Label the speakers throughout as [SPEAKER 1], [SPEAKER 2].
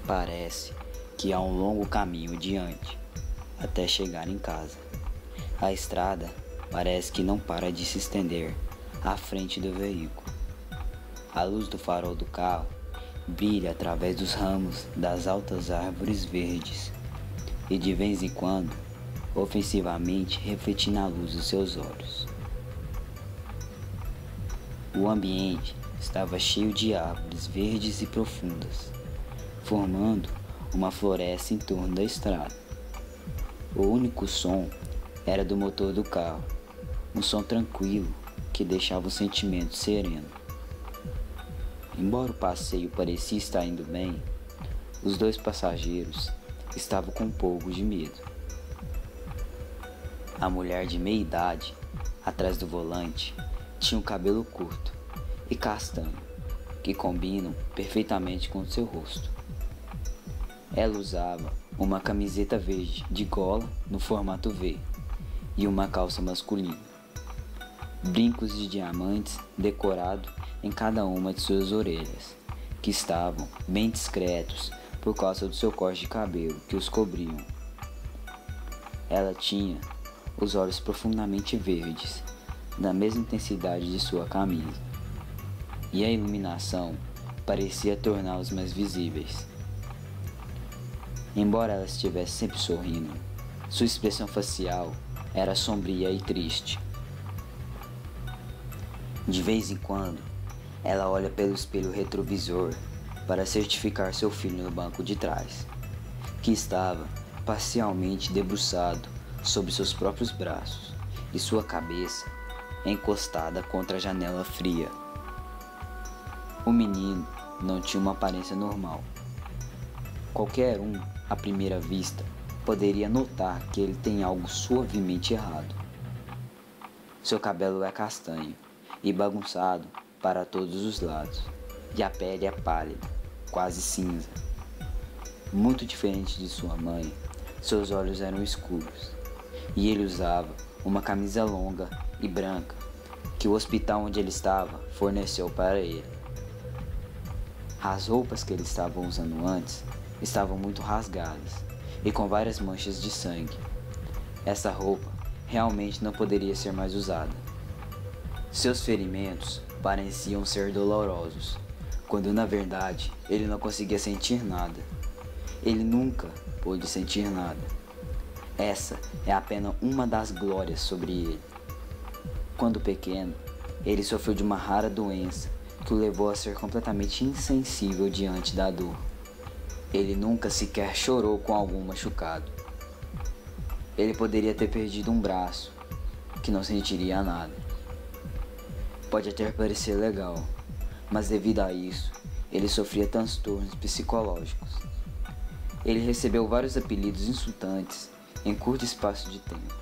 [SPEAKER 1] Parece que há um longo caminho diante, até chegar em casa. A estrada parece que não para de se estender à frente do veículo. A luz do farol do carro brilha através dos ramos das altas árvores verdes e de vez em quando, ofensivamente, reflete na luz dos seus olhos. O ambiente estava cheio de árvores verdes e profundas, formando uma floresta em torno da estrada. O único som era do motor do carro, um som tranquilo que deixava o sentimento sereno. Embora o passeio parecia estar indo bem, os dois passageiros estavam com um pouco de medo. A mulher de meia idade, atrás do volante, tinha um cabelo curto e castanho, que combinam perfeitamente com seu rosto. Ela usava uma camiseta verde de gola no formato V e uma calça masculina. Brincos de diamantes decorados em cada uma de suas orelhas, que estavam bem discretos por causa do seu corte de cabelo que os cobriam. Ela tinha os olhos profundamente verdes, da mesma intensidade de sua camisa, e a iluminação parecia torná-los mais visíveis. Embora ela estivesse sempre sorrindo, sua expressão facial era sombria e triste. De vez em quando, ela olha pelo espelho retrovisor para certificar seu filho no banco de trás, que estava parcialmente debruçado sobre seus próprios braços e sua cabeça encostada contra a janela fria. O menino não tinha uma aparência normal. Qualquer um, à primeira vista, poderia notar que ele tem algo suavemente errado. Seu cabelo é castanho e bagunçado para todos os lados, e a pele é pálida, quase cinza. Muito diferente de sua mãe, seus olhos eram escuros, e ele usava uma camisa longa e branca que o hospital onde ele estava forneceu para ele. As roupas que ele estava usando antes estavam muito rasgadas e com várias manchas de sangue. Essa roupa realmente não poderia ser mais usada. Seus ferimentos pareciam ser dolorosos, quando na verdade ele não conseguia sentir nada. Ele nunca pôde sentir nada. Essa é apenas uma das glórias sobre ele. Quando pequeno, ele sofreu de uma rara doença que o levou a ser completamente insensível diante da dor. Ele nunca sequer chorou com algum machucado. Ele poderia ter perdido um braço, que não sentiria nada. Pode até parecer legal, mas devido a isso, ele sofria transtornos psicológicos. Ele recebeu vários apelidos insultantes em curto espaço de tempo,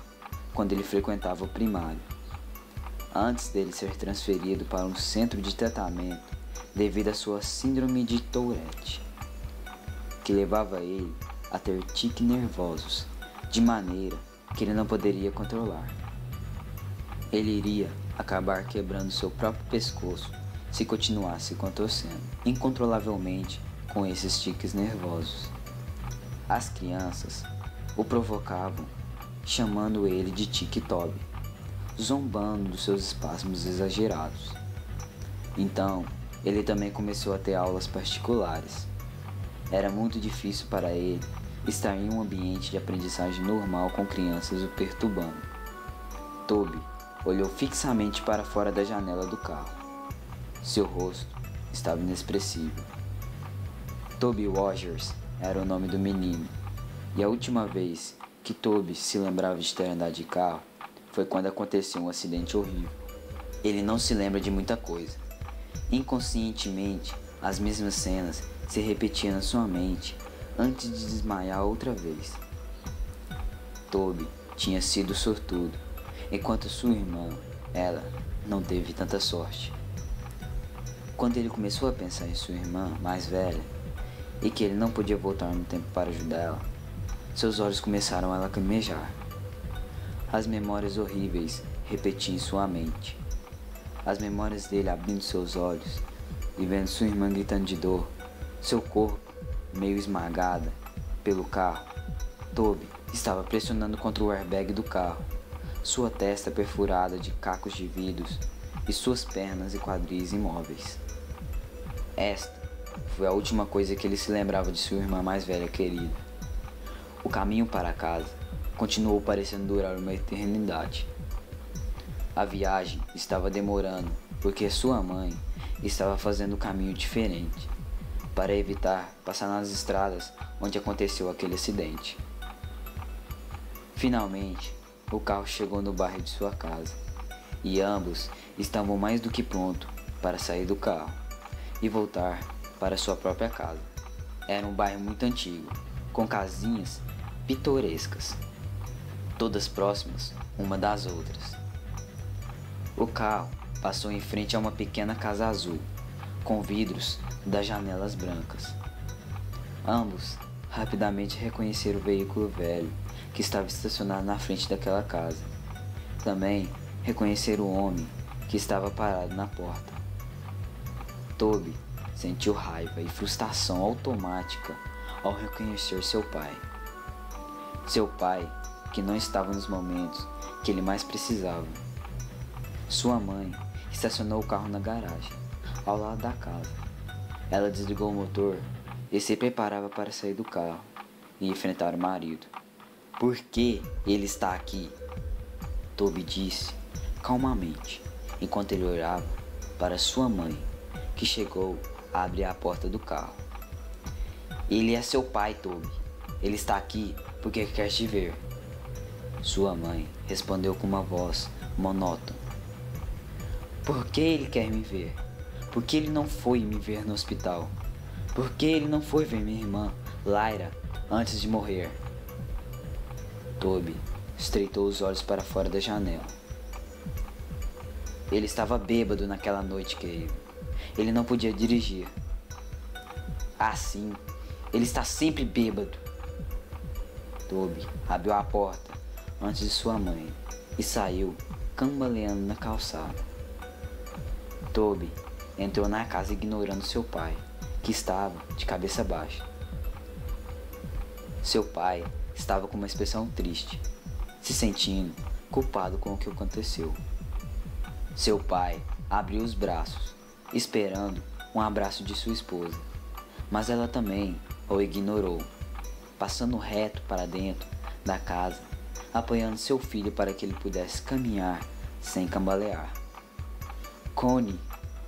[SPEAKER 1] quando ele frequentava o primário, antes dele ser transferido para um centro de tratamento devido à sua síndrome de Tourette, que levava ele a ter tiques nervosos, de maneira que ele não poderia controlar. Ele iria acabar quebrando seu próprio pescoço se continuasse contorcendo incontrolavelmente com esses tiques nervosos. As crianças o provocavam, chamando ele de Tique Toby, zombando dos seus espasmos exagerados. Então, ele também começou a ter aulas particulares. Era muito difícil para ele estar em um ambiente de aprendizagem normal com crianças o perturbando. Toby olhou fixamente para fora da janela do carro. Seu rosto estava inexpressivo. Toby Rogers era o nome do menino, e a última vez que Toby se lembrava de ter andado de carro foi quando aconteceu um acidente horrível. Ele não se lembra de muita coisa. Inconscientemente, as mesmas cenas se repetiam na sua mente antes de desmaiar outra vez. Toby tinha sido sortudo, enquanto sua irmã, ela, não teve tanta sorte. Quando ele começou a pensar em sua irmã mais velha e que ele não podia voltar no tempo para ajudá-la, seus olhos começaram a lacrimejar. As memórias horríveis repetiam em sua mente. As memórias dele abrindo seus olhos e vendo sua irmã gritando de dor, seu corpo meio esmagada pelo carro, Toby estava pressionando contra o airbag do carro, sua testa perfurada de cacos de vidros e suas pernas e quadris imóveis. Esta foi a última coisa que ele se lembrava de sua irmã mais velha querida. O caminho para casa continuou parecendo durar uma eternidade. A viagem estava demorando porque sua mãe estava fazendo um caminho diferente para evitar passar nas estradas onde aconteceu aquele acidente. Finalmente, o carro chegou no bairro de sua casa e ambos estavam mais do que prontos para sair do carro e voltar para sua própria casa. Era um bairro muito antigo, com casinhas pitorescas, todas próximas uma das outras. O carro passou em frente a uma pequena casa azul, com vidros das janelas brancas. Ambos rapidamente reconheceram o veículo velho que estava estacionado na frente daquela casa. Também reconheceram o homem que estava parado na porta. Toby sentiu raiva e frustração automática ao reconhecer seu pai. Seu pai, que não estava nos momentos que ele mais precisava. Sua mãe estacionou o carro na garagem, ao lado da casa. Ela desligou o motor e se preparava para sair do carro e enfrentar o marido. Por que ele está aqui? Toby disse calmamente, enquanto ele olhava para sua mãe, que chegou a abrir a porta do carro. Ele é seu pai, Toby. Ele está aqui porque quer te ver. Sua mãe respondeu com uma voz monótona. Por que ele quer me ver? Por que ele não foi me ver no hospital? Por que ele não foi ver minha irmã, Lyra, antes de morrer? Toby estreitou os olhos para fora da janela. Ele estava bêbado naquela noite, querido. Ele não podia dirigir. Assim, ele está sempre bêbado. Toby abriu a porta antes de sua mãe e saiu cambaleando na calçada. Toby entrou na casa ignorando seu pai, que estava de cabeça baixa. Seu pai estava com uma expressão triste, se sentindo culpado com o que aconteceu. Seu pai abriu os braços, esperando um abraço de sua esposa, mas ela também o ignorou, passando reto para dentro da casa, apoiando seu filho para que ele pudesse caminhar sem cambalear. Connie,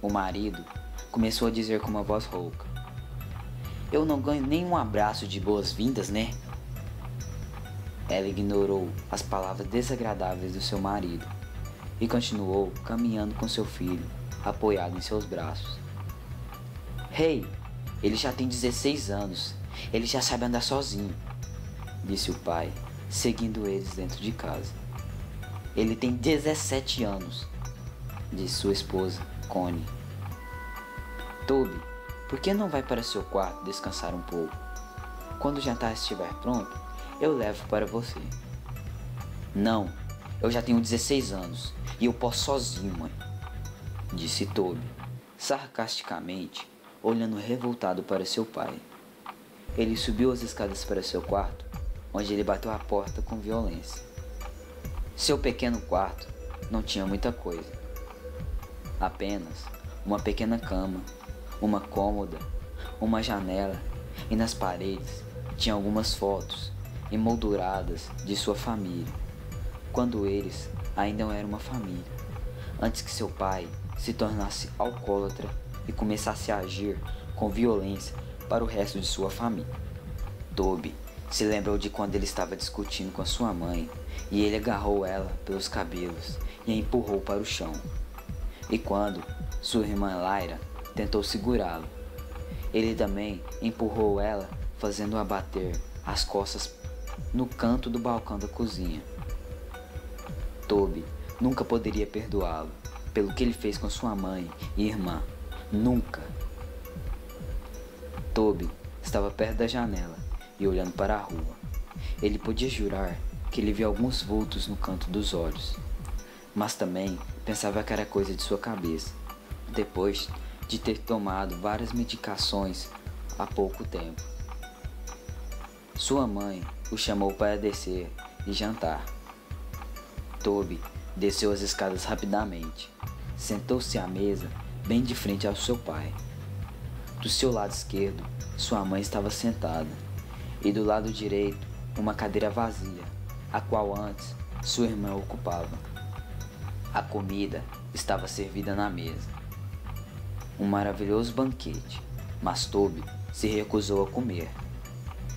[SPEAKER 1] o marido, começou a dizer com uma voz rouca: Eu não ganho nem um abraço de boas-vindas, né? Ela ignorou as palavras desagradáveis do seu marido e continuou caminhando com seu filho, apoiado em seus braços. Hey, ele já tem 16 anos, ele já sabe andar sozinho, disse o pai, seguindo eles dentro de casa. Ele tem 17 anos, disse sua esposa, Connie. Toby, por que não vai para seu quarto descansar um pouco? Quando o jantar estiver pronto, eu levo para você. Não, eu já tenho 16 anos e eu posso sozinho, mãe, disse Toby, sarcasticamente, olhando revoltado para seu pai. Ele subiu as escadas para seu quarto, onde ele bateu a porta com violência. Seu pequeno quarto não tinha muita coisa. Apenas uma pequena cama, uma cômoda, uma janela e nas paredes tinha algumas fotos emolduradas de sua família, quando eles ainda eram uma família, antes que seu pai se tornasse alcoólatra e começasse a agir com violência para o resto de sua família. Toby se lembrou de quando ele estava discutindo com a sua mãe e ele agarrou ela pelos cabelos e a empurrou para o chão. E quando sua irmã Lyra tentou segurá-lo, ele também empurrou ela, fazendo-a bater as costas no canto do balcão da cozinha. Toby nunca poderia perdoá-lo pelo que ele fez com sua mãe e irmã. Nunca. Toby estava perto da janela e olhando para a rua. Ele podia jurar que ele via alguns vultos no canto dos olhos, mas também pensava que era coisa de sua cabeça, depois de ter tomado várias medicações há pouco tempo. Sua mãe o chamou para descer e jantar. Toby desceu as escadas rapidamente. Sentou-se à mesa bem de frente ao seu pai. Do seu lado esquerdo, sua mãe estava sentada, e do lado direito, uma cadeira vazia, a qual antes sua irmã ocupava. A comida estava servida na mesa. Um maravilhoso banquete, mas Toby se recusou a comer.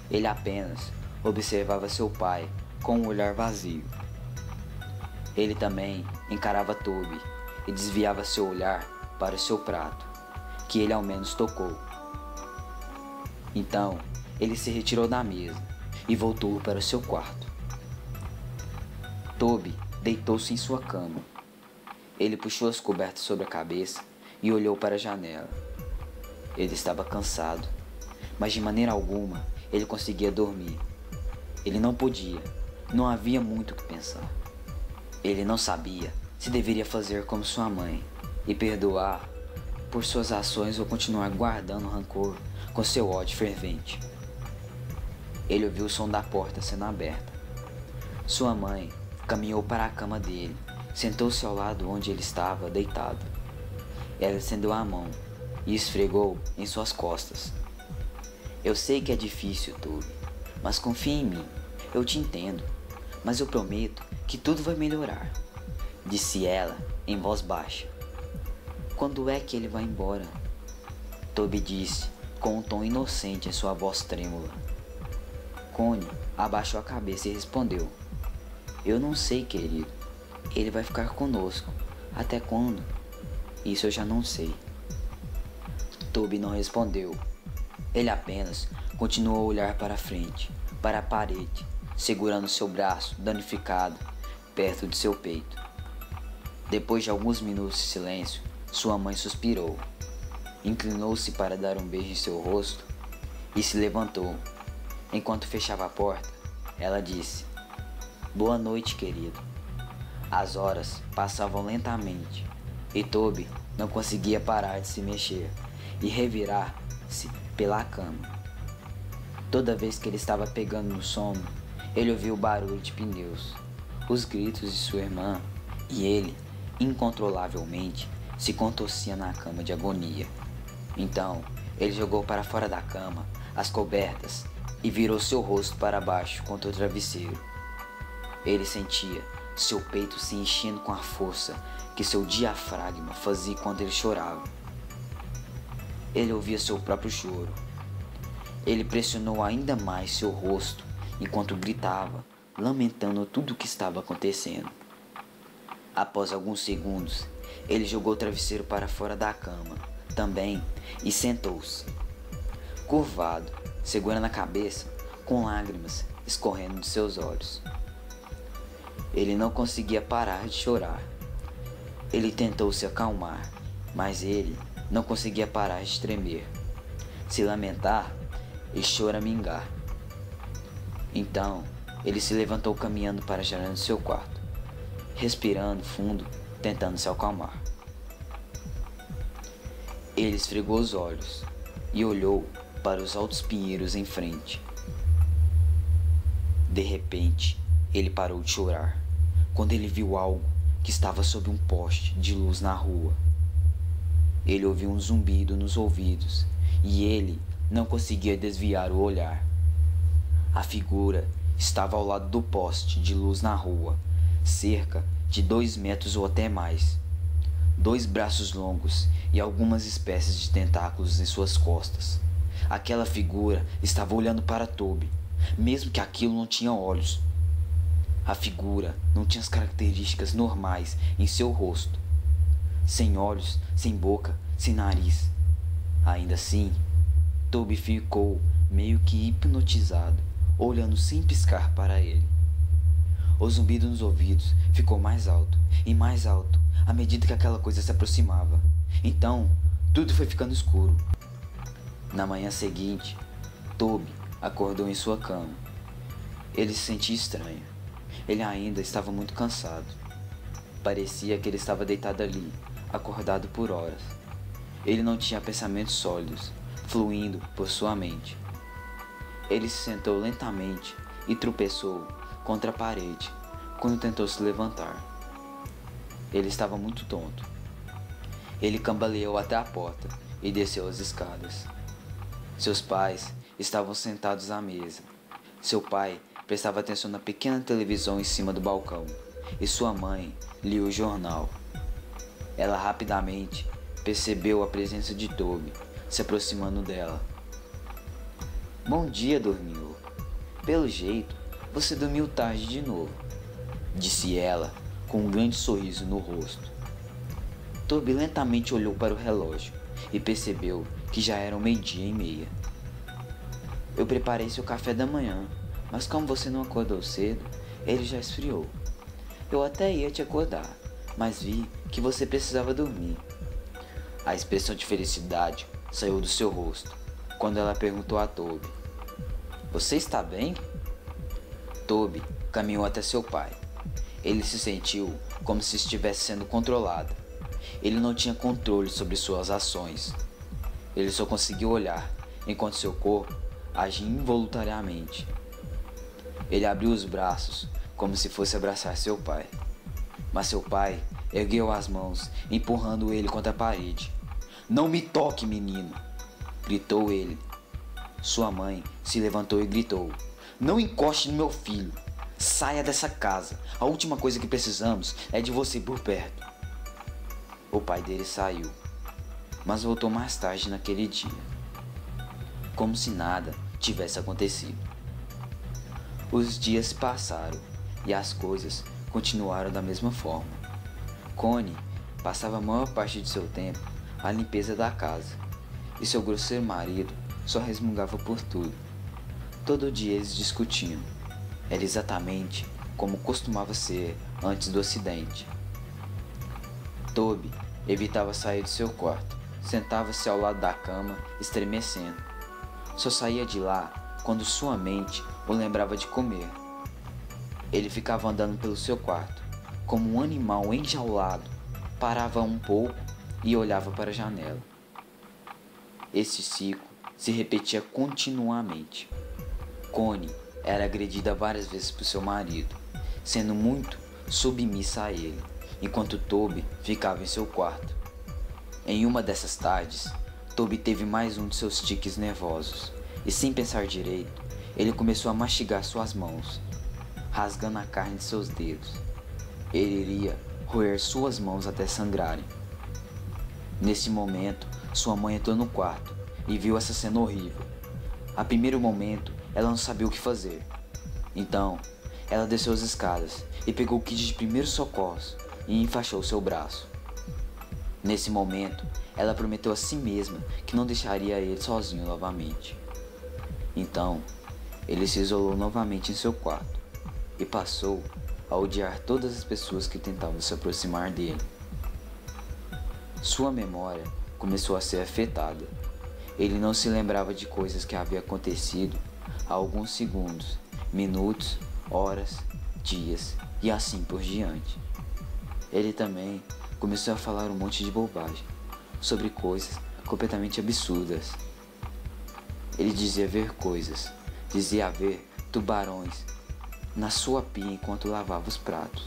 [SPEAKER 1] Ele apenas observava seu pai com um olhar vazio. Ele também encarava Toby e desviava seu olhar para o seu prato, que ele ao menos tocou. Então, ele se retirou da mesa e voltou para o seu quarto. Toby deitou-se em sua cama. Ele puxou as cobertas sobre a cabeça e olhou para a janela. Ele estava cansado, mas de maneira alguma ele conseguia dormir. Ele não podia, não havia muito o que pensar. Ele não sabia se deveria fazer como sua mãe e perdoar por suas ações ou continuar guardando rancor com seu ódio fervente. Ele ouviu o som da porta sendo aberta. Sua mãe caminhou para a cama dele, sentou-se ao lado onde ele estava deitado. Ela estendeu a mão e esfregou em suas costas. Eu sei que é difícil, Toby, mas confia em mim. Eu te entendo, mas eu prometo que tudo vai melhorar, disse ela em voz baixa. Quando é que ele vai embora? Toby disse com um tom inocente em sua voz trêmula. Connie abaixou a cabeça e respondeu: Eu não sei, querido. Ele vai ficar conosco. Até quando? Isso eu já não sei. Toby não respondeu. Ele apenas continuou a olhar para frente, para a parede, segurando seu braço danificado perto de seu peito. Depois de alguns minutos de silêncio, sua mãe suspirou, inclinou-se para dar um beijo em seu rosto e se levantou. Enquanto fechava a porta, ela disse: Boa noite, querido. As horas passavam lentamente e Toby não conseguia parar de se mexer e revirar-se pela cama. Toda vez que ele estava pegando no sono, ele ouvia o barulho de pneus, os gritos de sua irmã e ele, incontrolavelmente, se contorcia na cama de agonia. Então, ele jogou para fora da cama as cobertas e virou seu rosto para baixo contra o travesseiro. Ele sentia seu peito se enchendo com a força que seu diafragma fazia quando ele chorava. Ele ouvia seu próprio choro. Ele pressionou ainda mais seu rosto enquanto gritava, lamentando tudo o que estava acontecendo. Após alguns segundos, ele jogou o travesseiro para fora da cama também e sentou-se, curvado, segurando a cabeça, com lágrimas escorrendo de seus olhos. Ele não conseguia parar de chorar. Ele tentou se acalmar, mas ele não conseguia parar de tremer, se lamentar e choramingar. Então, ele se levantou caminhando para a janela do seu quarto, respirando fundo, tentando se acalmar. Ele esfregou os olhos e olhou para os altos pinheiros em frente. De repente, ele parou de chorar quando ele viu algo que estava sob um poste de luz na rua. Ele ouviu um zumbido nos ouvidos e ele não conseguia desviar o olhar. A figura estava ao lado do poste de luz na rua, cerca de 2 metros ou até mais. 2 braços longos e algumas espécies de tentáculos em suas costas. Aquela figura estava olhando para Toby, mesmo que aquilo não tinha olhos. A figura não tinha as características normais em seu rosto. Sem olhos, sem boca, sem nariz. Ainda assim, Toby ficou meio que hipnotizado, olhando sem piscar para ele. O zumbido nos ouvidos ficou mais alto e mais alto à medida que aquela coisa se aproximava. Então, tudo foi ficando escuro. Na manhã seguinte, Toby acordou em sua cama. Ele se sentia estranho. Ele ainda estava muito cansado. Parecia que ele estava deitado ali, acordado por horas. Ele não tinha pensamentos sólidos, fluindo por sua mente. Ele se sentou lentamente e tropeçou contra a parede quando tentou se levantar. Ele estava muito tonto. Ele cambaleou até a porta e desceu as escadas. Seus pais estavam sentados à mesa. Seu pai prestava atenção na pequena televisão em cima do balcão e sua mãe lia o jornal. Ela rapidamente percebeu a presença de Toby se aproximando dela. "Bom dia, dorminhoco. Pelo jeito, você dormiu tarde de novo", disse ela com um grande sorriso no rosto. Toby lentamente olhou para o relógio e percebeu que já eram 12:30. "Eu preparei seu café da manhã, mas como você não acordou cedo, ele já esfriou. Eu até ia te acordar, mas vi que você precisava dormir." A expressão de felicidade saiu do seu rosto quando ela perguntou a Toby: "Você está bem?" Toby caminhou até seu pai. Ele se sentiu como se estivesse sendo controlado. Ele não tinha controle sobre suas ações. Ele só conseguiu olhar enquanto seu corpo agia involuntariamente. Ele abriu os braços como se fosse abraçar seu pai. Mas seu pai ergueu as mãos, empurrando ele contra a parede. "Não me toque, menino!" gritou ele. Sua mãe se levantou e gritou: "Não encoste no meu filho! Saia dessa casa! A última coisa que precisamos é de você por perto." O pai dele saiu, mas voltou mais tarde naquele dia, como se nada tivesse acontecido. Os dias se passaram e as coisas continuaram da mesma forma. Connie passava a maior parte de seu tempo à limpeza da casa, e seu grosseiro marido só resmungava por tudo. Todo dia eles discutiam. Era exatamente como costumava ser antes do acidente. Toby evitava sair de seu quarto, sentava-se ao lado da cama, estremecendo. Só saía de lá quando sua mente o lembrava de comer. Ele ficava andando pelo seu quarto, como um animal enjaulado, parava um pouco e olhava para a janela. Esse ciclo se repetia continuamente. Connie era agredida várias vezes por seu marido, sendo muito submissa a ele, enquanto Toby ficava em seu quarto. Em uma dessas tardes, Toby teve mais um de seus tiques nervosos, e sem pensar direito, ele começou a mastigar suas mãos, rasgando a carne de seus dedos. Ele iria roer suas mãos até sangrarem. Nesse momento, sua mãe entrou no quarto e viu essa cena horrível. A primeiro momento, ela não sabia o que fazer. Então, ela desceu as escadas e pegou o kit de primeiros socorros e enfaixou seu braço. Nesse momento, ela prometeu a si mesma que não deixaria ele sozinho novamente. Então, ele se isolou novamente em seu quarto e passou a odiar todas as pessoas que tentavam se aproximar dele. Sua memória começou a ser afetada. Ele não se lembrava de coisas que haviam acontecido há alguns segundos, minutos, horas, dias e assim por diante. Ele também começou a falar um monte de bobagem sobre coisas completamente absurdas. Ele dizia ver coisas, dizia ver tubarões na sua pia enquanto lavava os pratos.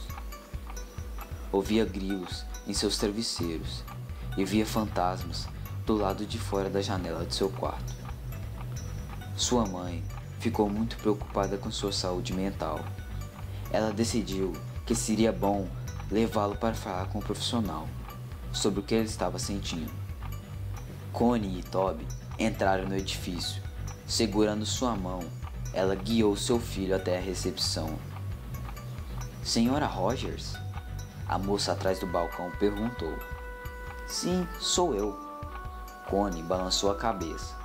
[SPEAKER 1] Ouvia grilos em seus travesseiros e via fantasmas do lado de fora da janela de seu quarto. Sua mãe ficou muito preocupada com sua saúde mental. Ela decidiu que seria bom levá-lo para falar com um profissional sobre o que ele estava sentindo. Connie e Toby entraram no edifício. Segurando sua mão, ela guiou seu filho até a recepção. "Senhora Rogers?" A moça atrás do balcão perguntou. "Sim, sou eu." Connie balançou a cabeça.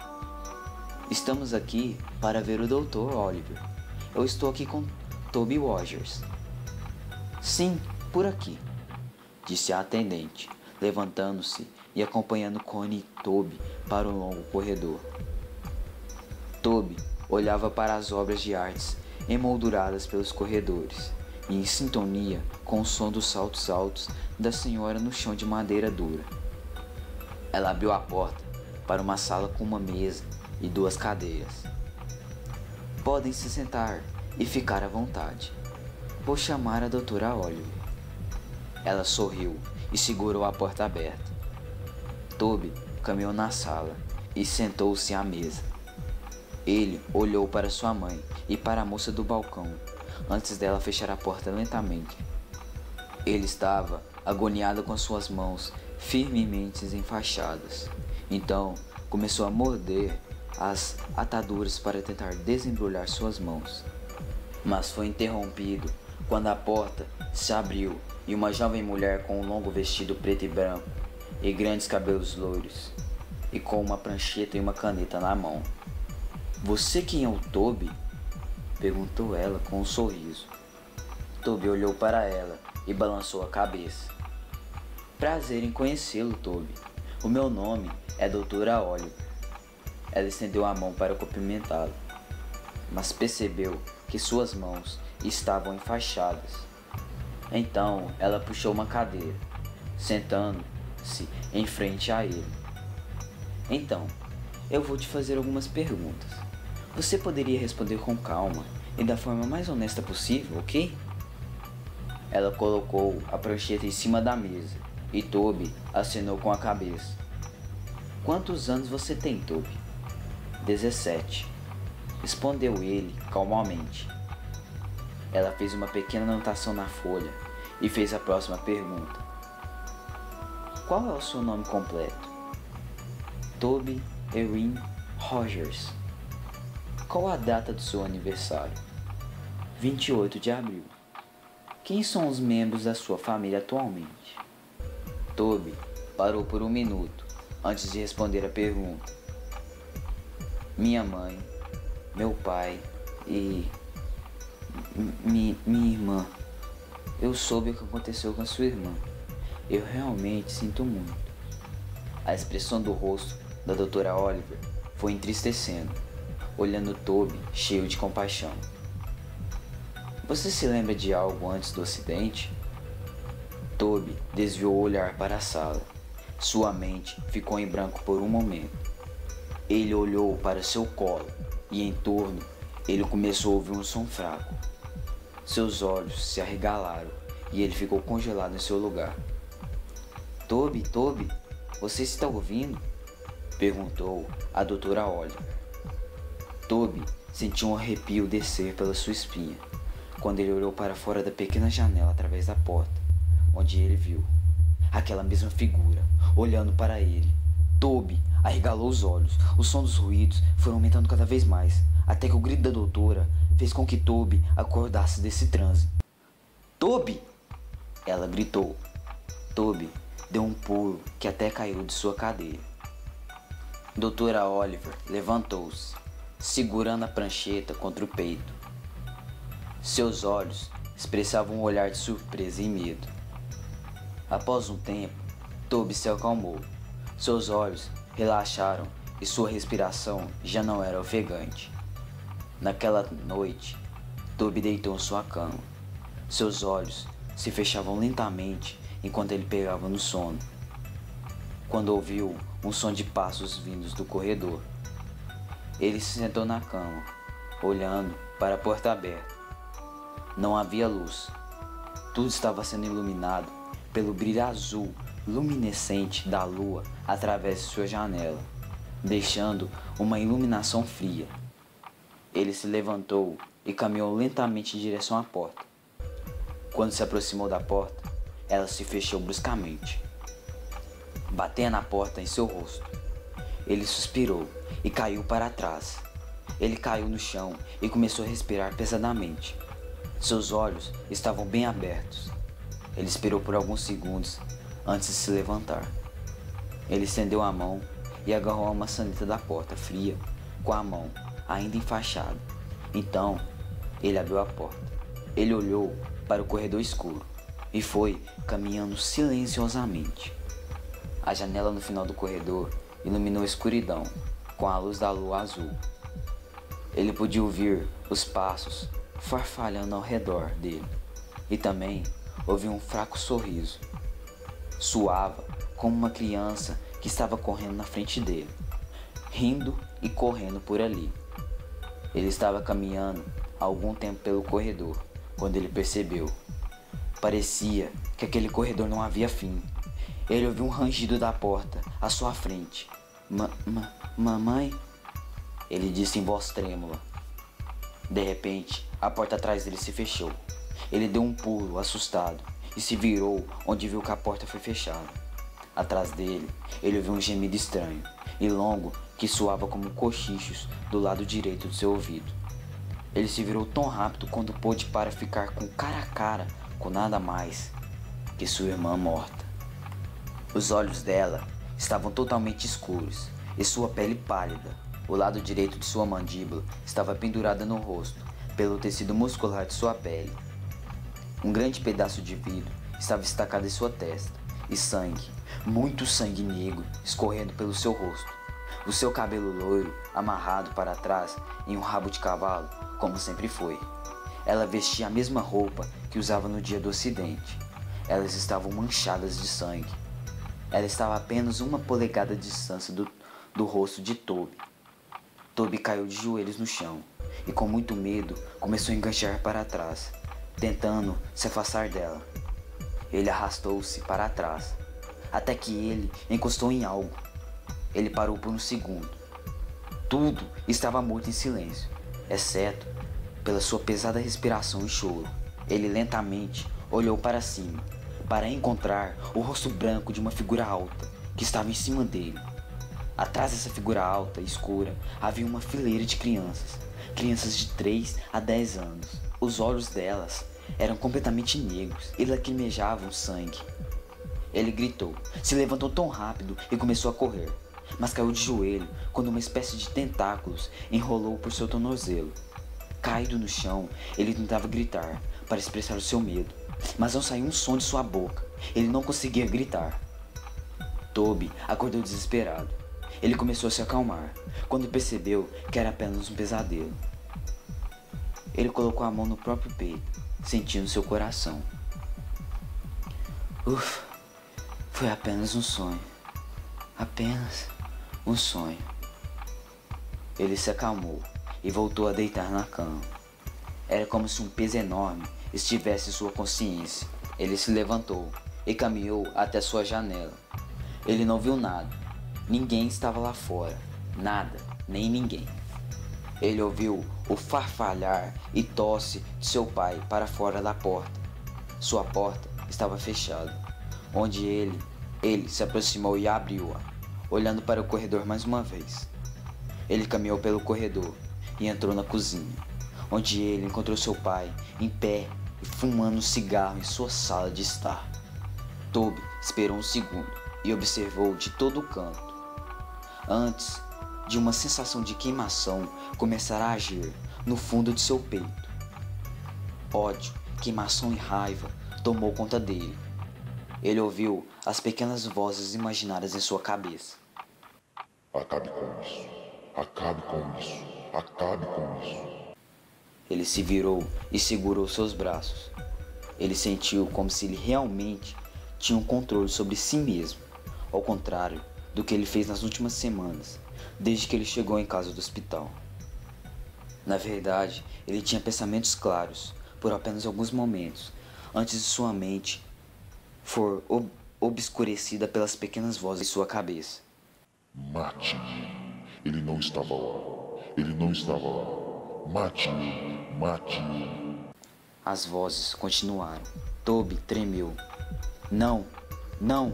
[SPEAKER 1] "Estamos aqui para ver o Dr. Oliver. Eu estou aqui com Toby Rogers." "Sim, por aqui", disse a atendente, levantando-se e acompanhando Connie e Toby para um longo corredor. Toby olhava para as obras de artes emolduradas pelos corredores e em sintonia com o som dos saltos altos da senhora no chão de madeira dura. Ela abriu a porta para uma sala com uma mesa e 2 cadeiras. Podem se sentar e ficar à vontade. Vou chamar a doutora Oliver. Ela sorriu e segurou a porta aberta. Toby caminhou na sala e sentou-se à mesa. Ele olhou para sua mãe e para a moça do balcão, antes dela fechar a porta lentamente. Ele estava agoniado com suas mãos firmemente enfaixadas. Então começou a morder as ataduras para tentar desembrulhar suas mãos. Mas foi interrompido quando a porta se abriu e uma jovem mulher com um longo vestido preto e branco e grandes cabelos loiros e com uma prancheta e uma caneta na mão. "Você quem é o Toby?" perguntou ela com um sorriso. Toby olhou para ela e balançou a cabeça. "Prazer em conhecê-lo, Toby. O meu nome é doutora Oliver." Ela estendeu a mão para cumprimentá-lo, mas percebeu que suas mãos estavam enfaixadas. Então ela puxou uma cadeira, sentando-se em frente a ele. "Então, eu vou te fazer algumas perguntas. Você poderia responder com calma e da forma mais honesta possível, ok?" Ela colocou a prancheta em cima da mesa e Toby acenou com a cabeça. "Quantos anos você tem, Toby?" 17, respondeu ele calmamente. Ela fez uma pequena anotação na folha e fez a próxima pergunta. "Qual é o seu nome completo?" "Toby Erin Rogers." "Qual a data do seu aniversário?" 28 de abril. "Quem são os membros da sua família atualmente?" Toby parou por um minuto antes de responder a pergunta. "Minha mãe, meu pai e minha irmã. Eu soube o que aconteceu com a sua irmã. Eu realmente sinto muito." A expressão do rosto da doutora Oliver foi entristecendo, olhando Toby cheio de compaixão. "Você se lembra de algo antes do acidente?" Toby desviou o olhar para a sala. Sua mente ficou em branco por um momento. Ele olhou para seu colo e em torno ele começou a ouvir um som fraco. Seus olhos se arregalaram e ele ficou congelado em seu lugar. Toby, você está ouvindo?" perguntou a doutora Oliver. Toby sentiu um arrepio descer pela sua espinha quando ele olhou para fora da pequena janela através da porta, onde ele viu aquela mesma figura olhando para ele. Toby arregalou os olhos. O som dos ruídos foram aumentando cada vez mais, até que o grito da doutora fez com que Toby acordasse desse transe. "Toby!" ela gritou. Toby deu um pulo que até caiu de sua cadeira. Doutora Oliver levantou-se, segurando a prancheta contra o peito. Seus olhos expressavam um olhar de surpresa e medo. Após um tempo, Toby se acalmou. Seus olhos relaxaram e sua respiração já não era ofegante. Naquela noite, Toby deitou em sua cama. Seus olhos se fechavam lentamente enquanto ele pegava no sono, quando ouviu um som de passos vindos do corredor. Ele se sentou na cama, olhando para a porta aberta. Não havia luz. Tudo estava sendo iluminado pelo brilho azul luminescente da lua através de sua janela, deixando uma iluminação fria. Ele se levantou e caminhou lentamente em direção à porta. Quando se aproximou da porta, ela se fechou bruscamente, batendo a porta em seu rosto. Ele suspirou e caiu para trás. Ele caiu no chão e começou a respirar pesadamente. Seus olhos estavam bem abertos. Ele esperou por alguns segundos antes de se levantar. Ele estendeu a mão e agarrou a maçaneta da porta fria com a mão ainda enfaixada. Então, ele abriu a porta. Ele olhou para o corredor escuro e foi caminhando silenciosamente. A janela no final do corredor iluminou a escuridão com a luz da lua azul. Ele podia ouvir os passos farfalhando ao redor dele e também ouviu um fraco sorriso. Suava como uma criança que estava correndo na frente dele, rindo e correndo por ali. Ele estava caminhando há algum tempo pelo corredor, quando ele percebeu. Parecia que aquele corredor não havia fim. Ele ouviu um rangido da porta à sua frente. Mamãe? Ele disse em voz trêmula. De repente, a porta atrás dele se fechou. Ele deu um pulo, assustado, e se virou onde viu que a porta foi fechada. Atrás dele, ele ouviu um gemido estranho e longo que soava como cochichos do lado direito do seu ouvido. Ele se virou tão rápido quanto pôde para ficar com cara a cara com nada mais que sua irmã morta. Os olhos dela estavam totalmente escuros e sua pele pálida. O lado direito de sua mandíbula estava pendurada no rosto pelo tecido muscular de sua pele. Um grande pedaço de vidro estava estacado em sua testa e sangue, muito sangue negro, escorrendo pelo seu rosto. O seu cabelo loiro amarrado para trás em um rabo de cavalo, como sempre foi. Ela vestia a mesma roupa que usava no dia do acidente. Elas estavam manchadas de sangue. Ela estava a apenas 1 polegada de distância do rosto de Toby. Toby caiu de joelhos no chão e com muito medo começou a enganchar para trás, tentando se afastar dela. Ele arrastou-se para trás, até que ele encostou em algo. Ele parou por um segundo. Tudo estava morto em silêncio, exceto pela sua pesada respiração e choro. Ele lentamente olhou para cima, para encontrar o rosto branco de uma figura alta que estava em cima dele. Atrás dessa figura alta e escura havia uma fileira de crianças de 3 a 10 anos. Os olhos delas eram completamente negros e lacrimejavam sangue. Ele gritou, se levantou tão rápido e começou a correr, mas caiu de joelho quando uma espécie de tentáculos enrolou por seu tornozelo. Caído no chão, ele tentava gritar para expressar o seu medo, mas não saiu um som de sua boca. Ele não conseguia gritar. Toby acordou desesperado. Ele começou a se acalmar quando percebeu que era apenas um pesadelo. Ele colocou a mão no próprio peito, sentindo seu coração. Ufa, foi apenas um sonho. Apenas um sonho. Ele se acalmou e voltou a deitar na cama. Era como se um peso enorme estivesse em sua consciência. Ele se levantou e caminhou até sua janela. Ele não viu nada. Ninguém estava lá fora. Nada, nem ninguém. Ele ouviu o farfalhar e tosse de seu pai para fora da porta. Sua porta estava fechada, onde ele se aproximou e abriu-a, olhando para o corredor mais uma vez. Ele caminhou pelo corredor e entrou na cozinha, onde ele encontrou seu pai em pé e fumando um cigarro em sua sala de estar. Toby esperou um segundo e observou de todo o canto, antes de uma sensação de queimação começar a agir no fundo de seu peito. Ódio, queimação e raiva tomou conta dele. Ele ouviu as pequenas vozes imaginárias em sua cabeça.
[SPEAKER 2] Acabe com isso. Acabe com isso. Acabe com isso.
[SPEAKER 1] Ele se virou e segurou seus braços. Ele sentiu como se ele realmente tinha um controle sobre si mesmo, ao contrário do que ele fez nas últimas semanas, desde que ele chegou em casa do hospital. Na verdade, ele tinha pensamentos claros por apenas alguns momentos, antes de sua mente for obscurecida pelas pequenas vozes em sua cabeça.
[SPEAKER 2] Mate-o. Ele não estava lá. Ele não estava lá. Mate-o. Mate-o.
[SPEAKER 1] As vozes continuaram. Toby tremeu. Não, não,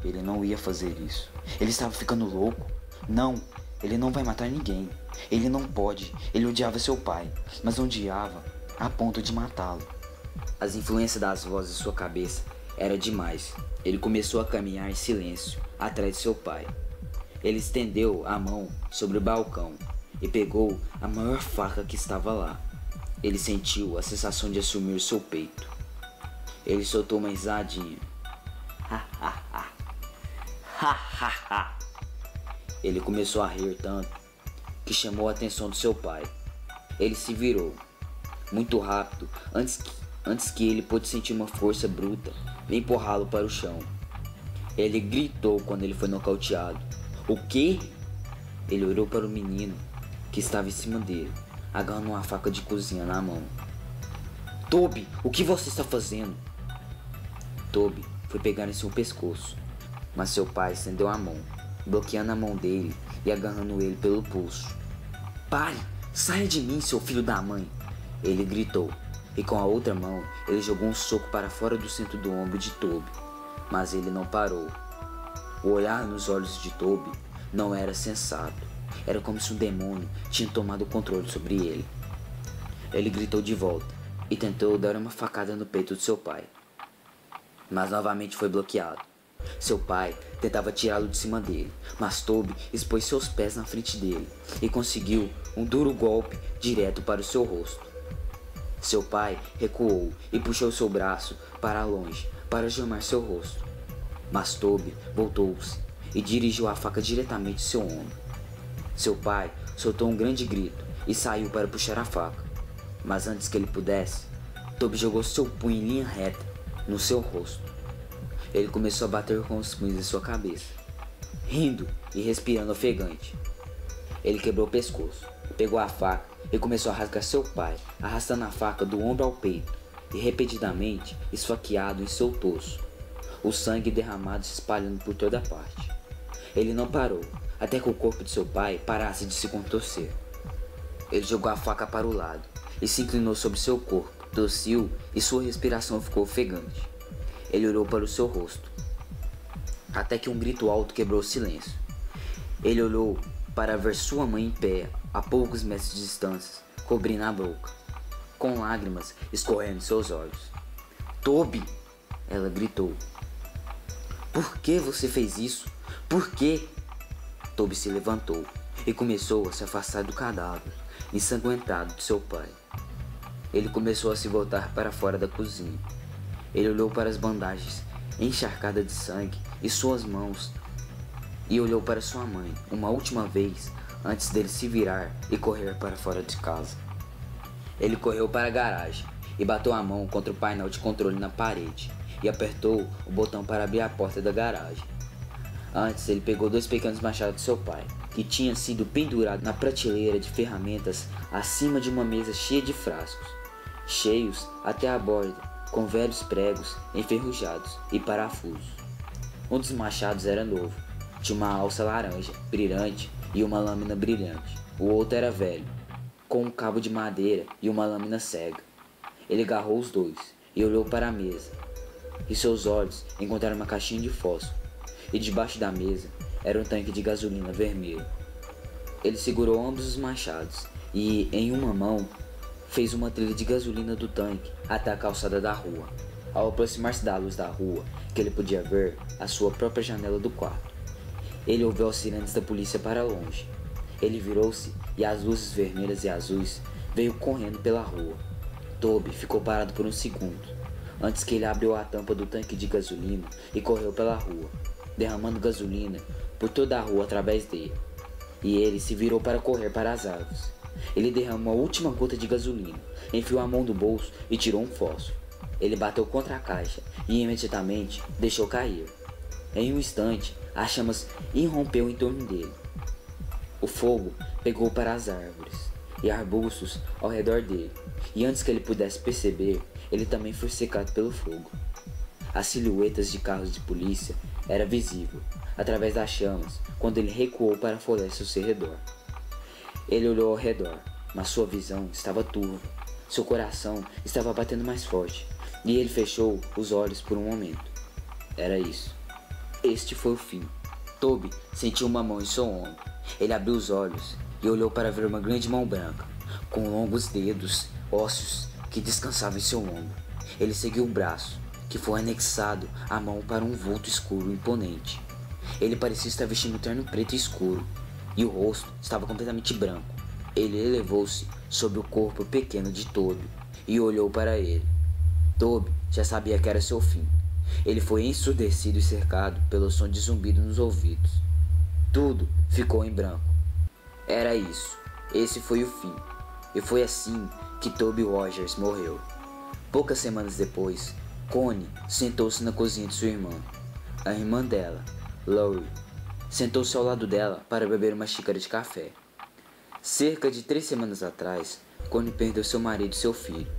[SPEAKER 1] ele não ia fazer isso. Ele estava ficando louco. Não, ele não vai matar ninguém. Ele não pode. Ele odiava seu pai, mas não odiava a ponto de matá-lo. As influências das vozes em sua cabeça era demais. Ele começou a caminhar em silêncio atrás de seu pai. Ele estendeu a mão sobre o balcão e pegou a maior faca que estava lá. Ele sentiu a sensação de assumir seu peito. Ele soltou uma risadinha. Ele começou a rir tanto que chamou a atenção do seu pai. Ele se virou muito rápido antes que ele pôde sentir uma força bruta e empurrá-lo para o chão. Ele gritou quando ele foi nocauteado. O quê? Ele olhou para o menino que estava em cima dele. agarrando uma faca de cozinha na mão. Toby, o que você está fazendo? Toby foi pegar em seu pescoço, mas seu pai estendeu a mão, bloqueando a mão dele e agarrando ele pelo pulso. Pare! Saia de mim, seu filho da mãe! Ele gritou, e com a outra mão ele jogou um soco para fora do centro do ombro de Toby, mas ele não parou. O olhar nos olhos de Toby não era sensato, era como se um demônio tinha tomado o controle sobre ele. Ele gritou de volta e tentou dar uma facada no peito de seu pai, mas novamente foi bloqueado. Seu pai tentava tirá-lo de cima dele, mas Toby expôs seus pés na frente dele e conseguiu um duro golpe direto para o seu rosto. Seu pai recuou e puxou seu braço para longe para jamar seu rosto, mas Toby voltou-se e dirigiu a faca diretamente em seu ombro. Seu pai soltou um grande grito e saiu para puxar a faca, mas antes que ele pudesse, Toby jogou seu punho em linha reta no seu rosto. Ele começou a bater com os punhos em sua cabeça, rindo e respirando ofegante. Ele quebrou o pescoço, pegou a faca e começou a rasgar seu pai, arrastando a faca do ombro ao peito e repetidamente esfaqueado em seu torso, o sangue derramado se espalhando por toda parte. Ele não parou até que o corpo de seu pai parasse de se contorcer. Ele jogou a faca para o lado e se inclinou sobre seu corpo, tossiu e sua respiração ficou ofegante. Ele olhou para o seu rosto, até que um grito alto quebrou o silêncio. Ele olhou para ver sua mãe em pé, a poucos metros de distância, cobrindo a boca, com lágrimas escorrendo em seus olhos. Toby! Ela gritou. Por que você fez isso? Por quê? Toby se levantou e começou a se afastar do cadáver ensanguentado de seu pai. Ele começou a se voltar para fora da cozinha. Ele olhou para as bandagens encharcadas de sangue e suas mãos e olhou para sua mãe uma última vez antes dele se virar e correr para fora de casa. Ele correu para a garagem e bateu a mão contra o painel de controle na parede e apertou o botão para abrir a porta da garagem. Antes, ele pegou 2 pequenos machados de seu pai, que tinha sido pendurado na prateleira de ferramentas acima de uma mesa cheia de frascos, cheios até a borda, com velhos pregos enferrujados e parafusos. Um dos machados era novo, tinha uma alça laranja, brilhante e uma lâmina brilhante. O outro era velho, com um cabo de madeira e uma lâmina cega. Ele agarrou os 2 e olhou para a mesa, e seus olhos encontraram uma caixinha de fósforo, e debaixo da mesa era um tanque de gasolina vermelho. Ele segurou ambos os machados e, em uma mão, fez uma trilha de gasolina do tanque até a calçada da rua. Ao aproximar-se da luz da rua, que ele podia ver a sua própria janela do quarto, ele ouviu as sirenes da polícia para longe. Ele virou-se e as luzes vermelhas e azuis veio correndo pela rua. Toby ficou parado por um segundo, antes que ele abriu a tampa do tanque de gasolina e correu pela rua, derramando gasolina por toda a rua através dele. E ele se virou para correr para as árvores. Ele derramou a última gota de gasolina, enfiou a mão no bolso e tirou um fósforo. Ele bateu contra a caixa e imediatamente deixou cair. Em um instante, as chamas irrompeu em torno dele. O fogo pegou para as árvores e arbustos ao redor dele, e antes que ele pudesse perceber, ele também foi secado pelo fogo. As silhuetas de carros de polícia eram visíveis através das chamas quando ele recuou para a floresta ao seu redor. Ele olhou ao redor, mas sua visão estava turva, seu coração estava batendo mais forte, e ele fechou os olhos por um momento. Era isso. Este foi o fim. Toby sentiu uma mão em seu ombro. Ele abriu os olhos e olhou para ver uma grande mão branca, com longos dedos ósseos que descansavam em seu ombro. Ele seguiu o braço, que foi anexado à mão para um vulto escuro e imponente. Ele parecia estar vestindo um terno preto e escuro, e o rosto estava completamente branco. Ele elevou-se sobre o corpo pequeno de Toby e olhou para ele. Toby já sabia que era seu fim. Ele foi ensurdecido e cercado pelo som de zumbido nos ouvidos. Tudo ficou em branco. Era isso. Esse foi o fim. E foi assim que Toby Rogers morreu. Poucas semanas depois, Connie sentou-se na cozinha de sua irmã. A irmã dela, Laurie, sentou-se ao lado dela para beber uma xícara de café. Cerca de 3 semanas atrás, Connie perdeu seu marido e seu filho,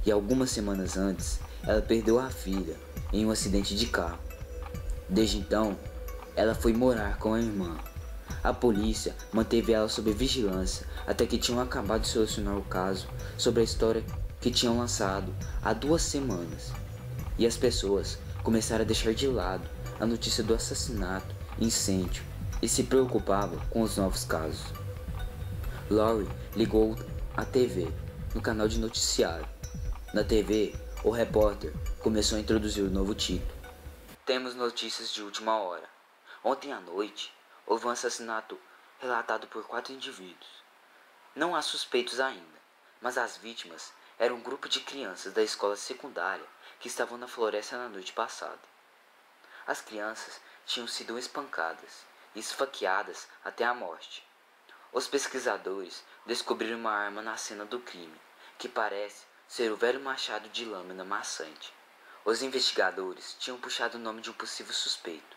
[SPEAKER 1] e algumas semanas antes, ela perdeu a filha em um acidente de carro. Desde então, ela foi morar com a irmã. A polícia manteve ela sob vigilância até que tinham acabado de solucionar o caso sobre a história que tinham lançado há 2 semanas. E as pessoas começaram a deixar de lado a notícia do assassinato e incêndio e se preocupavam com os novos casos. Laurie ligou a TV no canal de noticiário. Na TV, o repórter começou a introduzir o novo título. Temos notícias de última hora. Ontem à noite, houve um assassinato relatado por 4 indivíduos. Não há suspeitos ainda, mas as vítimas eram um grupo de crianças da escola secundária que estavam na floresta na noite passada. As crianças tinham sido espancadas e esfaqueadas até a morte. Os pesquisadores descobriram uma arma na cena do crime, que parece ser o velho machado de lâmina maçante. Os investigadores tinham puxado o nome de um possível suspeito,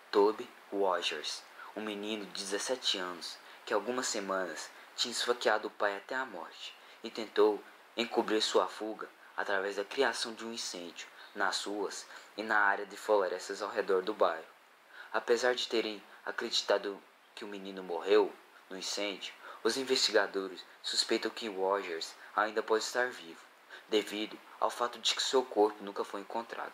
[SPEAKER 1] Toby Rogers, um menino de 17 anos que há algumas semanas tinha esfaqueado o pai até a morte e tentou encobrir sua fuga através da criação de um incêndio nas ruas e na área de florestas ao redor do bairro. Apesar de terem acreditado que o menino morreu no incêndio, os investigadores suspeitam que Rogers ainda pode estar vivo, devido ao fato de que seu corpo nunca foi encontrado.